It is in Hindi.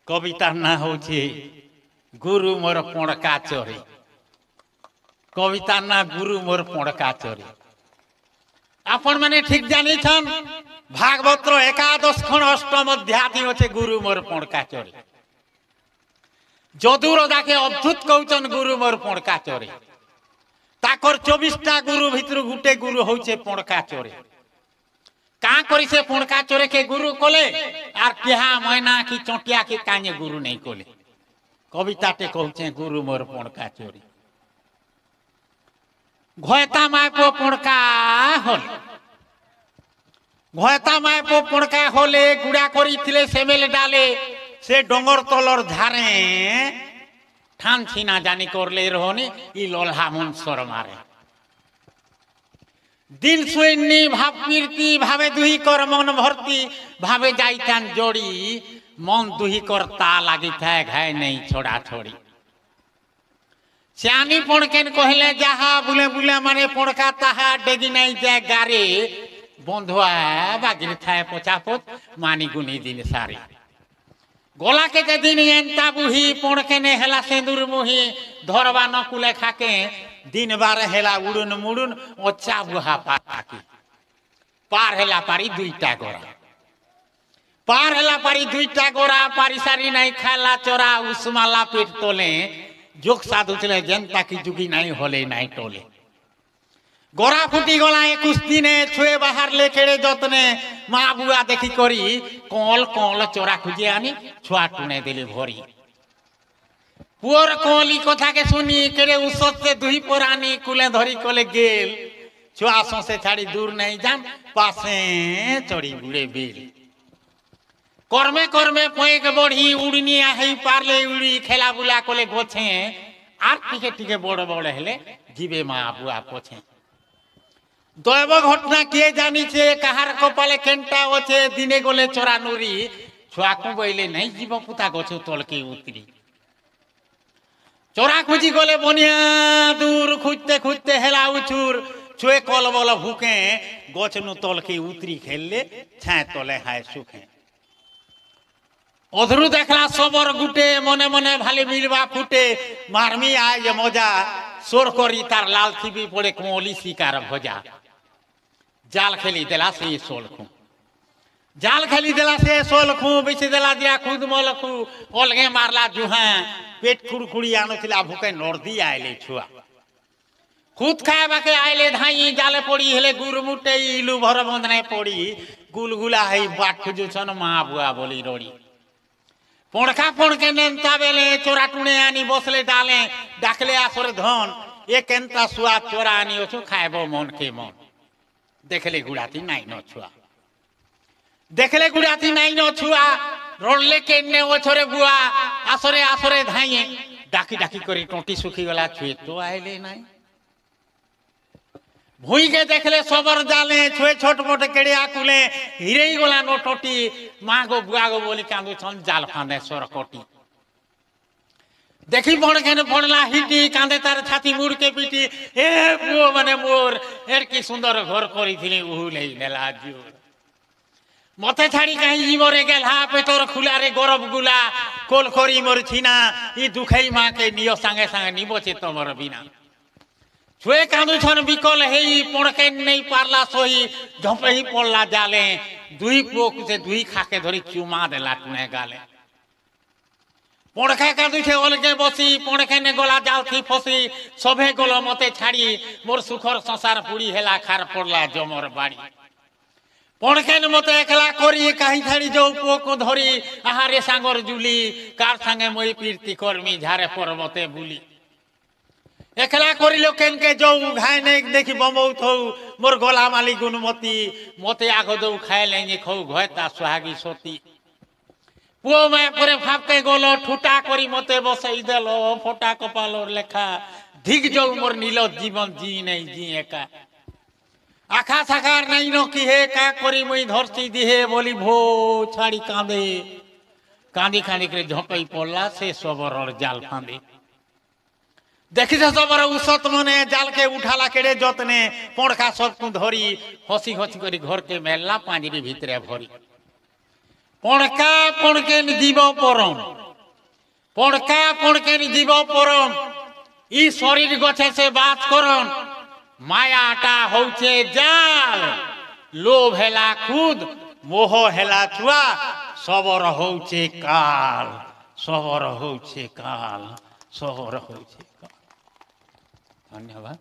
कवितार ना हूँ गुरु मोर पणका चोरी। कवितार ना गुरु मोर पणका चोरी। आपण मैंने ठीक जानी छन भागवत एकादश खंड अष्टम अध्याय अच्छे गुरु मोर पणका चोरी। जदू राजा के अद्भुत कहन गुरु मोर पणका चोरी। ताकर 24टा गुरु भितर गुटे गुरु होचे पणका चोरी। का करी से पणका चोरे के गुरु कोले आर केहा मैना की चोटिया के काने गुरु नहीं कोले। कविताटे कहचे गुरु मोर पणका चोरी। घयता मायपो पणका होल घयता मायपो पणका होले गुड़ा करी थिले सेमेले डाले से डोंगर तलर झारे ठान छीना जानी करले रहने ई लोल्हा मन सर मारे। दिन सुइनी भाव कीर्ति भावे दुही कर मन भर्ती भावे जाइतान जोड़ी मन दुही कर ता लगी था घाय नहीं छोड़ा छोड़ी। श्यानी पणकेन कहले जहा बुले बुले माने पणका ताहा डेगी नहीं जाए गारे बंधुआ बागिर थाए पोचापोत मानी गुनी दिन सारी। गोला के दिन एंता बुही पणकेने हेला सेंदूर मुही धरवा न कुले खाके दिन बार हेला उड़ुन मुड़ुन ओचा बुहा पाकी पार हेला पारी दुईटा गोरा पार हेला पारी दुईटा गोरा पारी सारी नहीं खाला चोरा उस्माला पेट तोले जोक साधु चले जनता की जुगी नहीं होले नहीं टोले। गोरा फुटी गला 21 दिने छुए बाहर लेकेड़े जतने माँ बुआ देखी करी कल कल चोरा खुजे आनी छुआ टुने दिले भरी। पुअर कली कथा के सुनी केड़े उसत से दुही पुरानी कुले धरी कोले गेल छुआ से छाड़ी दूर नहीं जाम पासे चढ़ी बुड़े बेल। कर्मे कर्मे पैक बढ़ी उड़नी आई पारले उड़ी खेला बुला कोले गोछे आर टिके टिके बड़ बड़ हेले जीवे माँ बुआ पोछे। दैव घटना किए जानी छे कहार कपाले केंटा ओछे दिने गोले चोरा नुरी छुआ को बोले नहीं जीव पुता गछ तलके उतरी। चोरा खुजी गोले बनिया दूर खुजते खुजते हेला उछुर छुए कल बल भूके गछ नु तलके उतरी खेलले छाए तले हाय सुखे। अधरू देखला सबर गुटे मने मने भाले मिलवा फुटे मारमी आए ये मजा सोर करी तार लाल थीबी पड़े कोली शिकार भजा। जाल खेली देला से सोलखू जाल खेली देला से सोलखू बिछे देला दिया खुद मलखू अलगे मारला जुहा पेट खुड़खुड़ी आनुथिला भूके नर्दी आइले छुआ खुद खाए बाके आइले धाई जाले पड़ी हेले गुरमुटे इलू भर बंधने पड़ी गुलगुला है बाट खुजुछन माँ बुआ बोली रोड़ी। पणका पणके नेंता बेले चोरा टुणे आनी बसले डाले डाकले आसर धन एक एंता सुआ चोरा आनी ओछु खाएबो मन के मन। देखले गुड़ाती नाई न छुआ देखले गुड़ाती नाई न छुआ रोडले केने ओछरे बुआ आसरे आसरे धाइए डाकी डाकी करी टोटी सुखी गला छुए तो आइले नाई। भूई के देखले सबर जाले छुए छोट मोटे केड़े आकुले हिरे गला नो टोटी माँ गो बुआ गो बोली कांदू छन जाल फांदे सोर कोटी। देखी पणकेन पड़ला हिटी कांदे तार छाती मुड़ के पीटी ए पुओ माने मोर एर की सुंदर घर करी थिली उहु लेई नेला जोर। मते छाड़ी कहीं जीवरे गेला पेटर खुला रे गरब गुला कोल करी मोर छिना ई दुखई माँ के नियो संगे संगे निबोचे तमर बिना। छुए कांदू छन बिकल हेई पणकेन नहीं पारला सोही झपे ही पड़ला जाले दुई पोक से दुई खाके धरी चुमा देला टुने गाले। पणके कांदू छे अलगे बसी पणकेने गला जाल थी फसी सभे गल मते छाड़ी मोर सुखर संसार पुड़ी हेला खार पड़ला जमर बाड़ी। पणकेन मते एकला करी कहीं छाड़ी जो पोक धरी आहारे सांगर जुली कार संगे moi पीरती कर्मी झारे पर्वते बुली। एकला करिलो केन के जो घाय नहीं देखी बमौ थौ मोर गला माली गुणमती मते आगो दो खाए लेंगे खौ घयता सुहागी सोती। पुओ मैं पूरे फापके गोलो ठुटा करी मते बसई देलो फोटा कपालोर लेखा धिक जो मोर नीलो जीवन जी नहीं जी एका आखा साकार नहीं नो की हे का करी मुई धरती दिहे बोली भो छाड़ी कांदे कांदी कांदी करे झपई पड़ला से सबर और जाल फांदे। देखी से सबर उसत मने जाल के उठाला केड़े जतने पणका सब धरी हसी हसी करी घर के मेला पांजरी भितरे भरी। পড়কা পড়কেন জীব পরম, পড়কা পড়কেন জীব পরম, ই শরীর গছে সে বাস করন, মায়াটা হচ্ছে জাল, লোভ হেলা খুদ, মোহ হেলা ছুয়া, সবর হচ্ছে কাল, সবর হচ্ছে কাল, সবর হচ্ছে কাল। ধন্যবাদ।